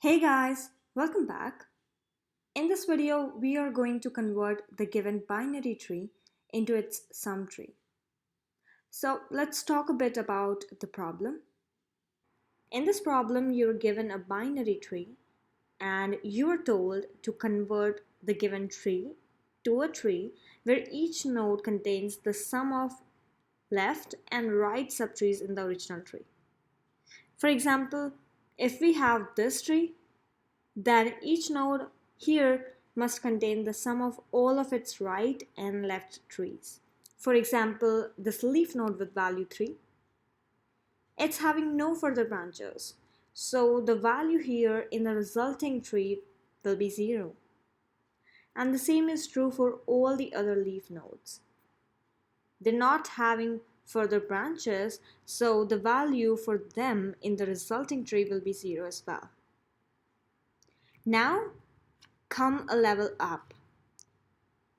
Hey guys, welcome back. In this video, we are going to convert the given binary tree into its sum tree. So let's talk a bit about the problem. In this problem, you're given a binary tree and you are told to convert the given tree to a tree where each node contains the sum of left and right subtrees in the original tree. For example, if we have this tree, then each node here must contain the sum of all of its right and left trees. For example, this leaf node with value 3, it's having no further branches. So the value here in the resulting tree will be 0. And the same is true for all the other leaf nodes. They're not having further branches, so the value for them in the resulting tree will be 0 as well. Now come a level up.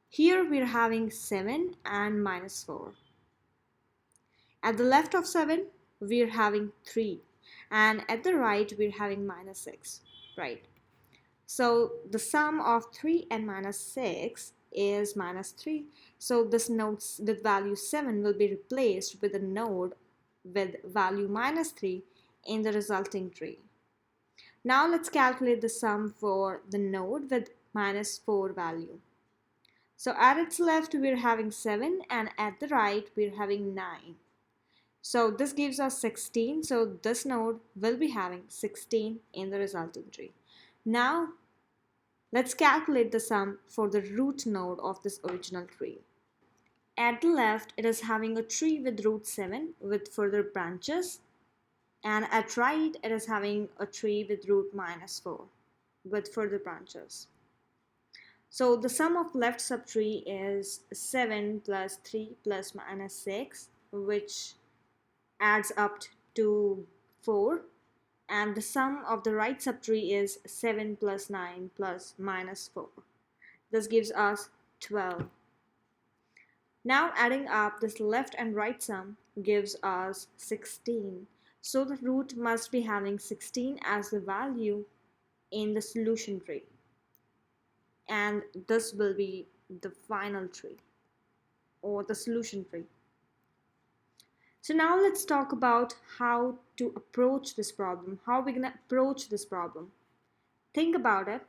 Here we're having 7 and minus 4. At the left of 7, we're having 3. And at the right, we're having minus 6. Right. So the sum of 3 and minus 6 is minus 3. So this node with value 7 will be replaced with a node with value minus 3 in the resulting tree. Now let's calculate the sum for the node with minus 4 value. So at its left we're having 7 and at the right we're having 9. So this gives us 16. So this node will be having 16 in the resulting tree. Now let's calculate the sum for the root node of this original tree. At the left it is having a tree with root 7 with further branches. And at right, it is having a tree with root minus 4 with further branches. So the sum of left subtree is 7 plus 3 plus minus 6, which adds up to 4. And the sum of the right subtree is 7 plus 9 plus minus 4. This gives us 12. Now adding up this left and right sum gives us 16. So the root must be having 16 as the value in the solution tree. And this will be the final tree or the solution tree. So now let's talk about how to approach this problem. How we're going to approach this problem. Think about it.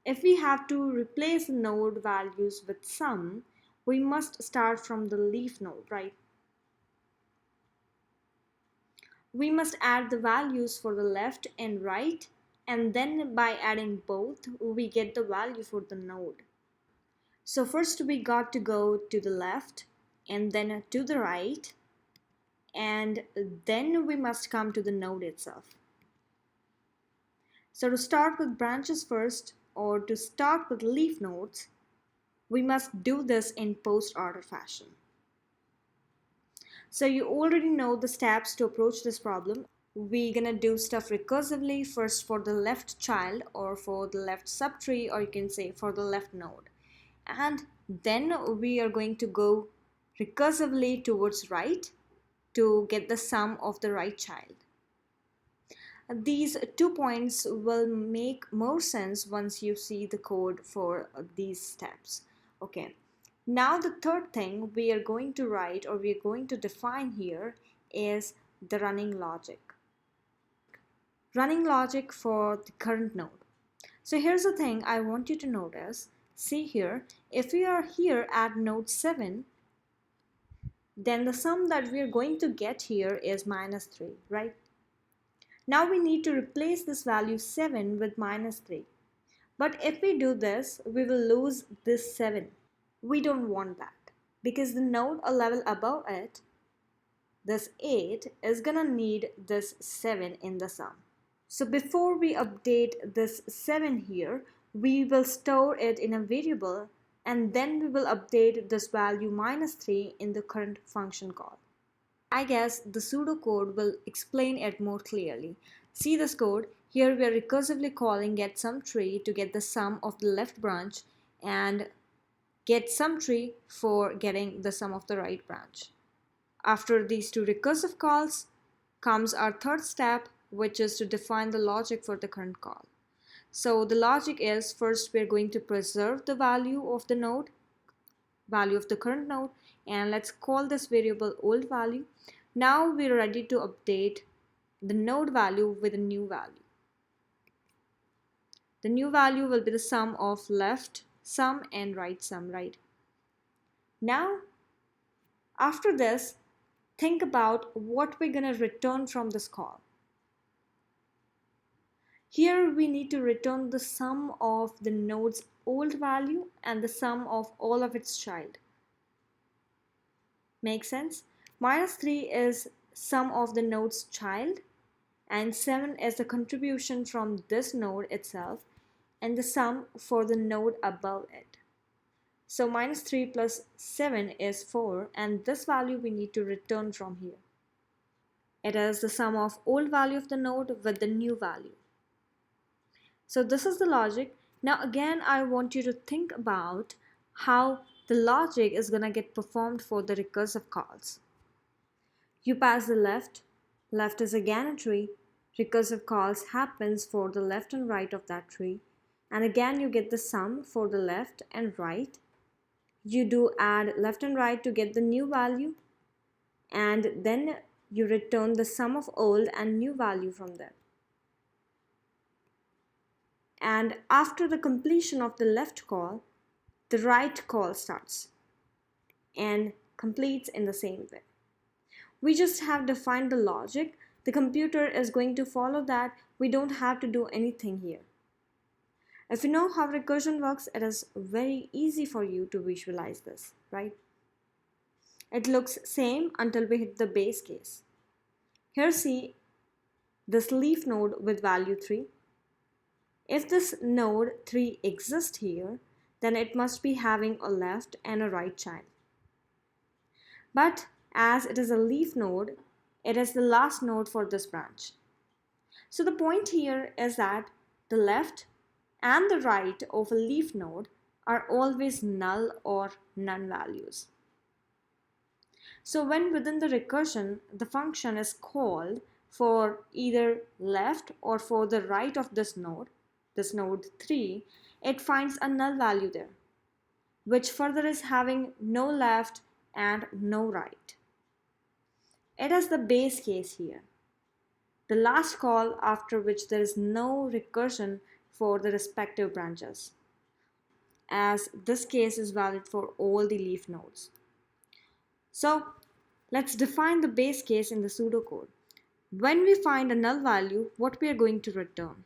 If we have to replace the node values with sum, we must start from the leaf node, right? We must add the values for the left and right, and then by adding both we get the value for the node. So first we got to go to the left and then to the right, and then we must come to the node itself. So to start with branches first, or to start with leaf nodes, we must do this in post-order fashion. So you already know the steps to approach this problem. We're gonna do stuff recursively, first for the left child or for the left subtree, or you can say for the left node. And then we are going to go recursively towards right to get the sum of the right child. These 2 points will make more sense once you see the code for these steps. Okay. Now the third thing we are going to write or we are going to define here is the running logic. Running logic for the current node. So here's the thing I want you to notice. See here, if we are here at node 7, then the sum that we are going to get here is minus 3, right? Now we need to replace this value 7 with minus 3. But if we do this, we will lose this 7. We don't want that because the node a level above it, this 8, is gonna need this 7 in the sum. So before we update this 7 here, we will store it in a variable and then we will update this value minus 3 in the current function call. I guess the pseudocode will explain it more clearly. See this code? Here we are recursively calling getSumTree to get the sum of the left branch and getSumTree for getting the sum of the right branch. After these two recursive calls comes our third step, which is to define the logic for the current call. So the logic is, first we're going to preserve the value of the node, value of the current node, and let's call this variable old value. Now we're ready to update the node value with a new value. The new value will be the sum of left sum and right sum, right? Now, after this, think about what we're going to return from this call. Here we need to return the sum of the node's old value and the sum of all of its child. Make sense? -3 is sum of the node's child, and 7 is the contribution from this node itself and the sum for the node above it. So -3 plus 7 is 4, and this value we need to return from here. It is the sum of old value of the node with the new value. So this is the logic. Now again, I want you to think about how the logic is going to get performed for the recursive calls. You pass the left is again a tree, recursive calls happens for the left and right of that tree, and again you get the sum for the left and right. You do add left and right to get the new value, and then you return the sum of old and new value from there. And after the completion of the left call, the right call starts and completes in the same way. We just have defined the logic. The computer is going to follow that. We don't have to do anything here. If you know how recursion works, it is very easy for you to visualize this, right? It looks same until we hit the base case. Here see this leaf node with value 3. If this node 3 exists here, then it must be having a left and a right child. But as it is a leaf node, it is the last node for this branch. So the point here is that the left and the right of a leaf node are always null or none values. So when within the recursion, the function is called for either left or for the right of this node 3, it finds a null value there, which further is having no left and no right. It is the base case here, the last call after which there is no recursion for the respective branches, as this case is valid for all the leaf nodes. So let's define the base case in the pseudocode. When we find a null value, what we are going to return?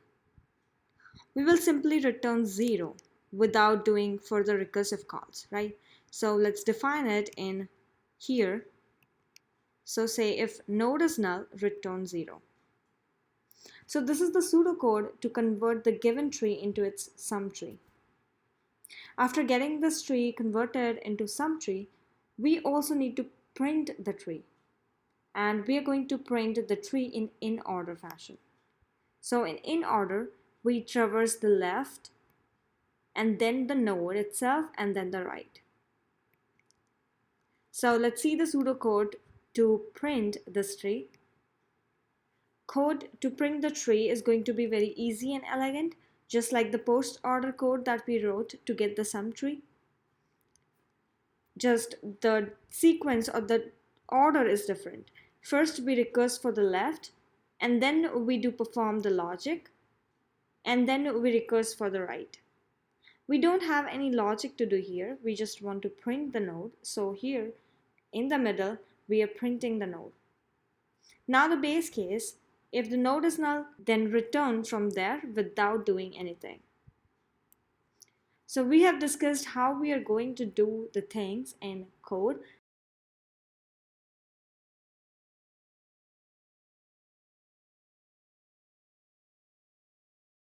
We will simply return 0 without doing further recursive calls, right? So let's define it in here. So say if node is null, return 0. So this is the pseudocode to convert the given tree into its sum tree. After getting this tree converted into sum tree, we also need to print the tree. And we are going to print the tree in order fashion. So in order, we traverse the left and then the node itself and then the right. So let's see the pseudocode to print this tree. Code to print the tree is going to be very easy and elegant, just like the post order code that we wrote to get the sum tree. Just the sequence or the order is different. First we recurse for the left, and then we do perform the logic, and then we recurse for the right. We don't have any logic to do here. We just want to print the node. So here in the middle, we are printing the node. Now the base case, if the node is null, then return from there without doing anything. So we have discussed how we are going to do the things in code.